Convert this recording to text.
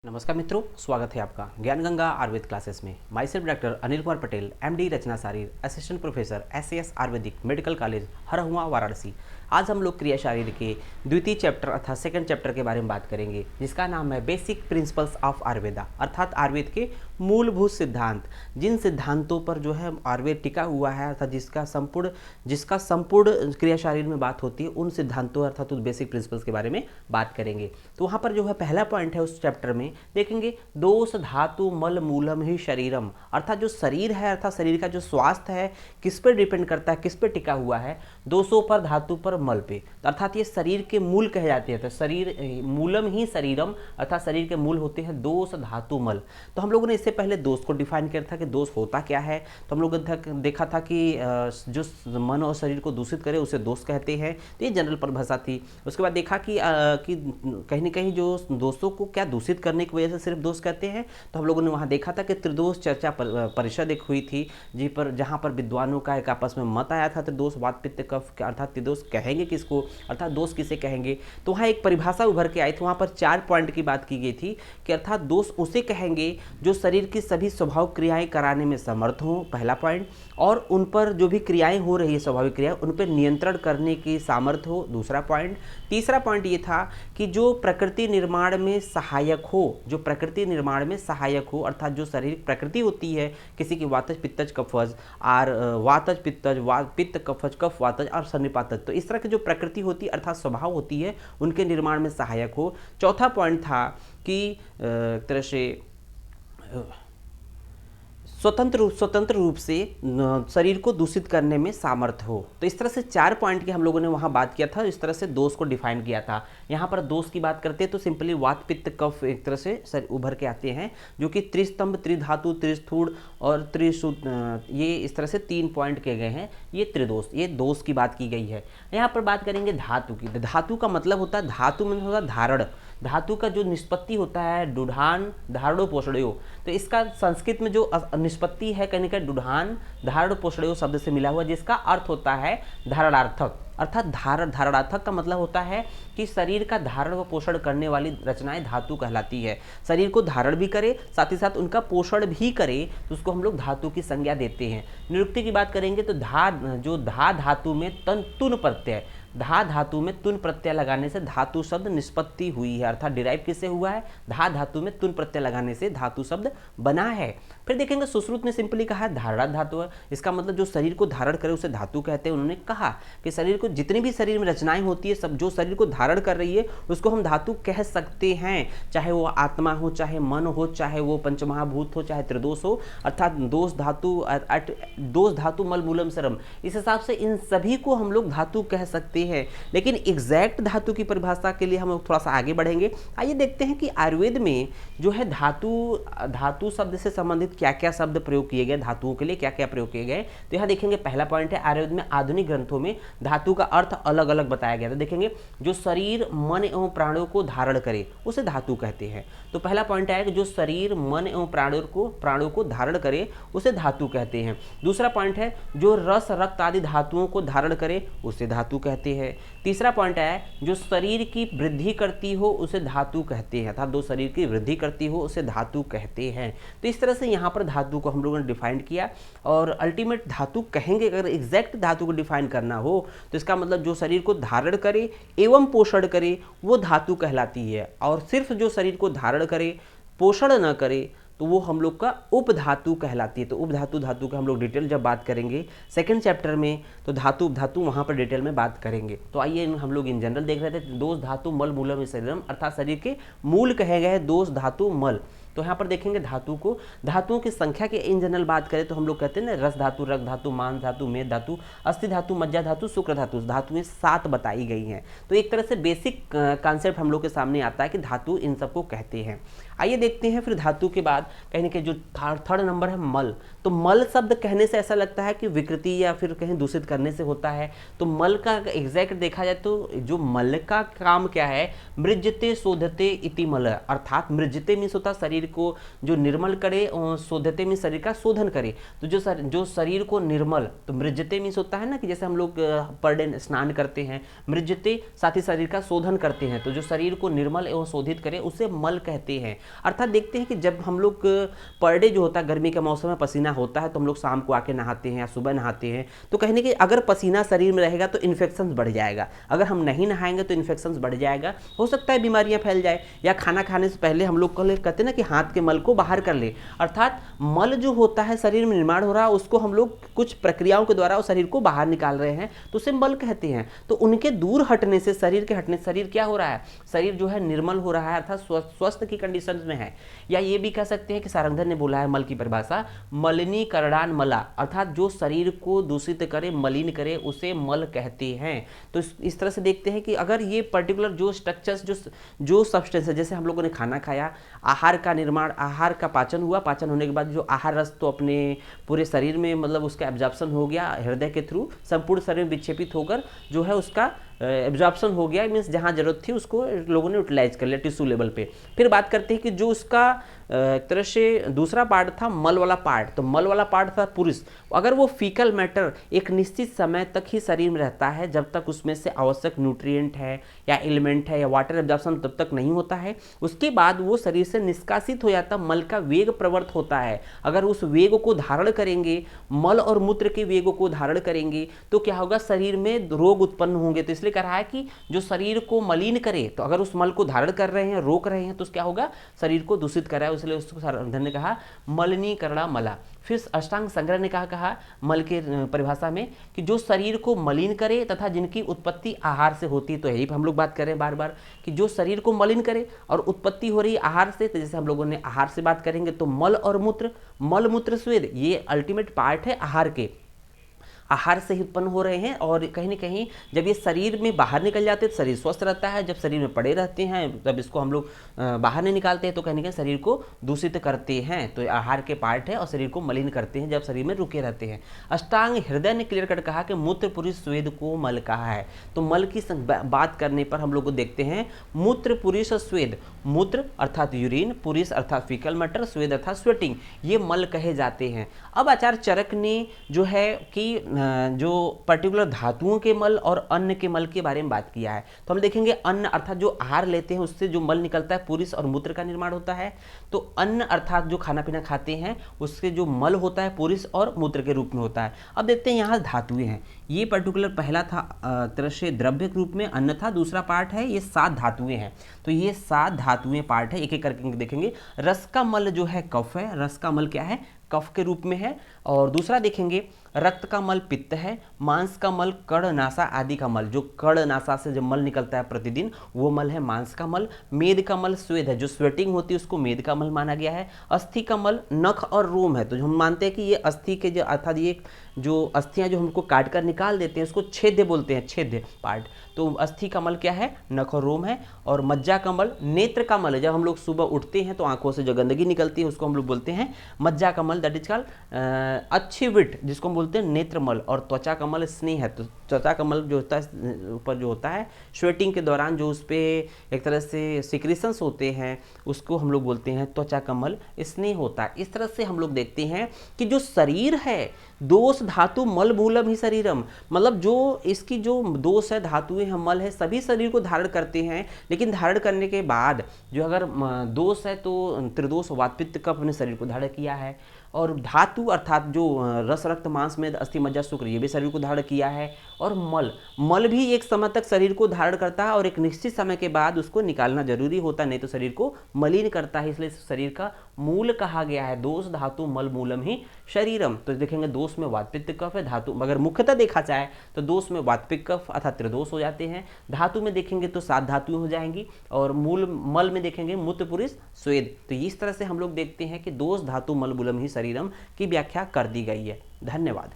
नमस्कार मित्रों, स्वागत है आपका ज्ञान गंगा आयुर्वेद क्लासेस में। Myself doctor Anil Kumar Patel, MD, Rachana Sharir, assistant professor, SAS Ayurvedic medical college Harhua, Varanasi. आज हम लोग क्रिया शारीर के द्वितीय चैप्टर अर्थात सेकंड चैप्टर के बारे में बात करेंगे, जिसका नाम है बेसिक प्रिंसिपल्स ऑफ आयुर्वेदा, अर्थात आयुर्वेद के मूलभूत सिद्धांत। जिन सिद्धांतों पर जो है आयुर्वेद टिका हुआ है, अर्थात जिसका संपूर्ण क्रिया शारीर में बात होती है, उन सिद्धांतों अर्थात उस बेसिक प्रिंसिपल्स के बारे में बात करेंगे। तो वहाँ पर जो है पहला पॉइंट है उस चैप्टर में, देखेंगे दोष धातु मल मूलम ही शरीरम, अर्थात जो शरीर है अर्थात शरीर का जो स्वास्थ्य है किस पर डिपेंड करता है, किस पे टिका हुआ है, दोषों पर, धातु पर, मल पे, अर्थात ये शरीर के मूल कहे जाते हैं। तो शरीर मूलम ही शरीरम, अर्थात शरीर के मूल होते हैं दोष धातु मल। तो हम लोगों ने इससे पहले दोष को डिफाइन किया था कि दोष होता क्या है। तो हम लोगों ने देखा था कि जो मन और शरीर को दूषित करे उसे दोष कहते हैं। तो ये जनरल परिभाषा थी। उसके बाद देखा कि कहीं ना कहीं जो दोषों को क्या दूषित करने की वजह से सिर्फ दोष कहते हैं। तो हम लोगों ने वहाँ देखा था कि त्रिदोष चर्चा परिषद एक हुई थी, जहाँ पर विद्वानों का एक आपस में मत आया था। त्रिदोष वात पित्त कफ, अर्थात त्रिदोष कहेंगे किसको, अर्थात दोष किसे कहेंगे। तो वहाँ एक परिभाषा उभर के आई थी। वहाँ पर 4 पॉइंट की बात की गई थी कि अर्थात दोष उसे कहेंगे जो शरीर की सभी स्वभाव क्रियाएं कराने में समर्थ हो, पहला पॉइंट, और उन पर जो भी क्रियाएं हो रही है स्वाभाविक क्रिया, उन पर नियंत्रण करने की सामर्थ्य हो, दूसरा पॉइंट। तीसरा पॉइंट ये था कि जो प्रकृति निर्माण में सहायक हो, जो प्रकृति निर्माण में सहायक हो, अर्थात जो शारीरिक प्रकृति होती है किसी की वातज पित्तज कफज और वातज पित्तज पित्त कफज कफ वातज और सन्निपातज, तो इस तरह की जो प्रकृति होती है अर्थात स्वभाव होती है उनके निर्माण में सहायक हो। चौथा पॉइंट था कि तरह से स्वतंत्र रूप से शरीर को दूषित करने में सामर्थ्य हो। तो इस तरह से 4 पॉइंट की हम लोगों ने वहाँ बात किया था। इस तरह से दोष को डिफाइन किया था। यहाँ पर दोष की बात करते हैं तो सिंपली वात पित्त कफ एक तरह से उभर के आते हैं, जो कि त्रिस्तंभ, त्रिधातु, त्रिस्थूल और त्रिशुद्ध, ये इस तरह से 3 पॉइंट किए गए हैं। ये त्रिदोष, ये दोष की बात की गई है। यहाँ पर बात करेंगे धातु की। धातु का मतलब होता है, धातु में होता है धारण, धातु का जो निष्पत्ति होता है डुढान धारणो पोषणयो। तो इसका संस्कृत में जो निष्पत्ति है कहने का डुढान धारण पोषणयो शब्द से मिला हुआ, जिसका अर्थ होता है धारणार्थक, अर्थात धारणार्थक का मतलब होता है कि शरीर का धारण व पोषण करने वाली रचनाएं धातु कहलाती है। शरीर को धारण भी करे, साथ ही साथ उनका पोषण भी करे, तो उसको हम लोग धातु की संज्ञा देते हैं। निरुक्ति की बात करेंगे तो धा धातु में तुन प्रत्यय, धा धातु में तुन प्रत्यय लगाने से धातु शब्द निष्पत्ति हुई है, अर्थात डिराइव किससे हुआ है, धा धातु में तुन प्रत्यय लगाने से धातु शब्द बना है। फिर देखेंगे सुश्रुत ने सिंपली कहा धारणा धातु है। इसका मतलब जो शरीर को धारण करे उसे धातु कहते हैं। उन्होंने कहा कि शरीर को जितनी भी शरीर में रचनाएं होती है, सब जो शरीर को धारण कर रही है उसको हम धातु कह सकते हैं, चाहे वो आत्मा हो, चाहे मन हो, चाहे वो पंचमहाभूत हो, चाहे त्रिदोष हो, अर्थात दोष धातु मल मूलम सरम, इस हिसाब से इन सभी को हम लोग धातु कह सकते हैं। लेकिन एग्जैक्ट धातु की परिभाषा के लिए हम लोग थोड़ा सा आगे बढ़ेंगे। आइए देखते हैं कि आयुर्वेद में जो है धातु शब्द से संबंधित क्या क्या शब्द प्रयोग किए गए, धातुओं के लिए क्या क्या प्रयोग किए गए। तो यहाँ देखेंगे पहला पॉइंट है, आयुर्वेद में आधुनिक ग्रंथों में धातु का अर्थ अलग अलग बताया गया था। देखेंगे जो शरीर मन एवं प्राणों को धारण करे उसे धातु कहते हैं। तो पहला पॉइंट आया कि जो शरीर मन एवं प्राणों को धारण करे उसे धातु कहते हैं। दूसरा पॉइंट है जो रस रक्त आदि धातुओं को धारण करे उसे धातु कहते हैं। तीसरा पॉइंट आया जो शरीर की वृद्धि करती हो उसे धातु कहते हैं, अर्थात जो शरीर की वृद्धि करती हो उसे धातु कहते हैं। तो इस तरह से यहाँ पर धातु को हम लोगों ने डिफाइन किया। और अल्टीमेट धातु कहेंगे, अगर एग्जैक्ट धातु को डिफाइन करना हो तो इसका मतलब जो शरीर को धारण करे एवं पोषण करे वो धातु कहलाती है, और सिर्फ जो शरीर को धारण करे पोषण न करे तो वो हम लोग का उपधातु कहलाती है। तो उपधातु का हम लोग डिटेल जब बात करेंगे सेकंड चैप्टर में, तो धातु उपधातु वहाँ पर डिटेल में बात करेंगे। तो आइए हम लोग इन जनरल देख रहे थे दोष धातु मल मूलम शरीरम, अर्थात शरीर के मूल कहे गए दोष धातु मल। तो यहाँ पर देखेंगे धातुओं की संख्या की इन जनरल बात करें तो हम लोग कहते हैं ना, रस धातु, रक्त धातु, मांस धातु, मेद धातु, अस्थि धातु, मज्जा धातु, शुक्र धातु, धातुएं 7 बताई गई हैं। तो एक तरह से बेसिक कॉन्सेप्ट हम लोग के सामने आता है कि धातु इन सबको कहते हैं। आइए देखते हैं फिर धातु के बाद कहने के जो थर्ड नंबर है मल। तो मल शब्द कहने से ऐसा लगता है कि विकृति या फिर कहीं दूषित करने से होता है। तो मल का एग्जैक्ट देखा जाए तो जो मल का काम क्या है, मृजते शोधते इति मल, अर्थात मृजते मीन्स होता है शरीर शरीर को जो निर्मल करे, शोधते में शरीर का शोधन करे। तो जो शरीर को निर्मल, तो मृज्यते मीन्स होता है ना कि जैसे हम लोग पर डे स्नान करते हैं, मृज्यते साथ ही शरीर का शोधन करते हैं, तो जो शरीर को निर्मल एवं शोधित करे उसे मल कहते हैं। अर्थात देखते हैं कि जब हम लोग पर डे जो होता है, गर्मी के मौसम में पसीना होता है तो हम लोग शाम को आके नहाते हैं या सुबह नहाते हैं, तो कहने कि अगर पसीना शरीर में रहेगा तो इन्फेक्शन बढ़ जाएगा, अगर हम नहीं नहाएंगे तो इन्फेक्शन बढ़ जाएगा, हो सकता है बीमारियां फैल जाए। या खाना खाने से पहले हम लोग कहते हैं ना कि हाथ के मल को बाहर कर ले, अर्थात मल जो होता है शरीर में निर्माण हो रहा है उसको हम लोग कुछ प्रक्रियाओं के द्वारा उस शरीर को बाहर निकाल रहे हैं तो उसे मल कहते हैं। तो उनके दूर हटने से, शरीर के हटने से शरीर क्या हो रहा है, शरीर जो है निर्मल हो रहा है, अर्थात स्वस्थ की कंडीशन में है। या ये भी कह सकते हैं कि सारंगधर ने बोला है मल की परिभाषा, मलिनीकरणान मला, अर्थात जो शरीर को दूषित करे, मलिन करे, उसे मल कहते हैं। तो इस तरह से देखते हैं कि अगर ये पर्टिकुलर जो स्ट्रक्चर्स, जो सब्सटेंस है, जैसे हम लोगों ने खाना खाया, आहार का निर्माण, आहार का पाचन हुआ, पाचन होने के बाद जो आहार रस तो अपने पूरे शरीर में मतलब उसका एब्जॉर्प्शन हो गया हृदय के थ्रू, संपूर्ण शरीर में विक्षेपित होकर जो है उसका एब्जॉर्प्शन हो गया, मीन्स जहाँ जरूरत थी उसको लोगों ने यूटिलाइज कर लिया टिश्यू लेवल पे। फिर बात करते हैं कि जो उसका एक तरह से दूसरा पार्ट था मल वाला पार्ट, तो मल वाला पार्ट था पुरुष, अगर वो फीकल मैटर एक निश्चित समय तक ही शरीर में रहता है, जब तक उसमें से आवश्यक न्यूट्रिएंट है या एलिमेंट है या वाटर एब्जॉर्प्शन तब तक नहीं होता है, उसके बाद वो शरीर से निष्कासित हो जाता, मल का वेग प्रवृत्त होता है। अगर उस वेग को धारण करेंगे, मल और मूत्र के वेग को धारण करेंगे, तो क्या होगा, शरीर में रोग उत्पन्न होंगे। तो इसलिए कह रहा है कि जो शरीर को मलिन करे, तो अगर उस मल को धारण कर रहे हैं, रोक रहे हैं, तो क्या होगा, शरीर को दूषित कर रहा है, इसलिए उसको सारंगधर ने कहा मलिनीकरणा मला। फिर अष्टांग संग्रह ने कहा मल के परिभाषा में कि जो शरीर को मलिन करे तथा जिनकी उत्पत्ति आहार से होती है। तो यही हम लोग बात कर रहे हैं बार बार कि जो शरीर को मलिन करे और उत्पत्ति हो रही आहार से, तो जैसे हम लोगों ने आहार से बात करेंगे तो मल और मूत्र, मल मूत्र स्वेद ये अल्टीमेट पार्ट है आहार के, आहार से ही उत्पन्न हो रहे हैं। और कहीं ना कहीं जब ये शरीर में बाहर निकल जाते हैं तो शरीर स्वस्थ रहता है, जब शरीर में पड़े रहते हैं तब इसको हम लोग बाहर नहीं निकालते हैं तो कहीं ना कहीं शरीर को दूषित करते हैं। तो आहार के पार्ट है और शरीर को मलिन करते हैं जब शरीर में रुके रहते हैं। अष्टांग हृदय ने क्लियर कट कहा कि मूत्र पुरुष स्वेद को मल कहा है। तो मल की बात करने पर हम लोग को देखते हैं मूत्र पुरुष स्वेद, मूत्र अर्थात यूरिन, पुरुष अर्थात फीकल मैटर, स्वेद अर्थात स्वेटिंग, ये मल कहे जाते हैं। अब आचार्य चरक ने जो है कि जो पर्टिकुलर धातुओं के मल और अन्न के मल के बारे में बात किया है, तो हम देखेंगे अन्न अर्थात जो आहार लेते हैं उससे जो मल निकलता है पुरुष और मूत्र का निर्माण होता है। तो अन्न अर्थात जो खाना पीना खाते हैं उससे जो मल होता है पुरुष और मूत्र के रूप में होता है। अब देखते हैं यहाँ धातुएं हैं, ये पर्टिकुलर पहला था तरह से द्रव्य के रूप में अन्न था, दूसरा पार्ट है ये 7 धातुएं हैं। तो ये 7 धातुएं पार्ट है, एक एक करके देखेंगे। रस का मल जो है कफ है, रस का मल क्या है, कफ के रूप में है। और दूसरा देखेंगे रक्त का मल पित्त है, मांस का मल कड़ नासा आदि का मल, जो कड़ नासा से जो मल निकलता है प्रतिदिन वो मल है मांस का मल। मेद का मल स्वेद है, जो स्वेटिंग होती है उसको मेद का मल माना गया है। अस्थि का मल नख और रोम है, तो हम मानते हैं कि ये अस्थि के जो अर्थात ये जो अस्थियां जो हमको काट कर निकाल देते हैं उसको छेद्य बोलते हैं, छेद्य पार्ट। तो अस्थि का मल क्या है, नख और रोम है। और मज्जा का मल नेत्र का मल है, जब हम लोग सुबह उठते हैं तो आंखों से जो गंदगी निकलती है उसको हम लोग बोलते हैं मज्जा का मल, दैट इज कॉल्ड अच्छी विट, जिसको हम बोलते हैं नेत्रमल। और त्वचा का मल स्नेह है, तो त्वचा का मल जो होता है ऊपर जो होता है स्वेटिंग के दौरान जो उस पर एक तरह से सिक्रीशंस होते हैं उसको हम लोग बोलते हैं त्वचा का मल स्नेह होता है। इस तरह से हम लोग देखते हैं कि जो शरीर है दोष धातु मल मूलम ही शरीरम, मतलब जो इसकी जो दोष है धातुएं हैं मल है सभी शरीर को धारण करते हैं, लेकिन धारण करने के बाद जो अगर दोष है तो त्रिदोष वात पित्त कफ अपने शरीर को धारण किया है। और धातु अर्थात जो रस रक्त मांस में अस्थि मज्जा शुक्र ये भी शरीर को धारण किया है। और मल भी एक समय तक शरीर को धारण करता है और एक निश्चित समय के बाद उसको निकालना जरूरी होता है, नहीं तो शरीर को मलिन करता है, इसलिए शरीर का मूल कहा गया है। दोष धातु मल मूलम ही शरीरम। तो देखेंगे दोष में वात पित्त कफ है, धातु मगर मुख्यतः देखा जाए तो दोष में वात पित्त कफ अर्थात त्रिदोष हो जाते हैं। धातु में देखेंगे तो 7 धातुएं हो जाएंगी और मूल मल में देखेंगे मूत्र पुरुष स्वेद। तो इस तरह से हम लोग देखते हैं कि दोष धातु मल मूलम ही शरीरम की व्याख्या कर दी गई है। धन्यवाद।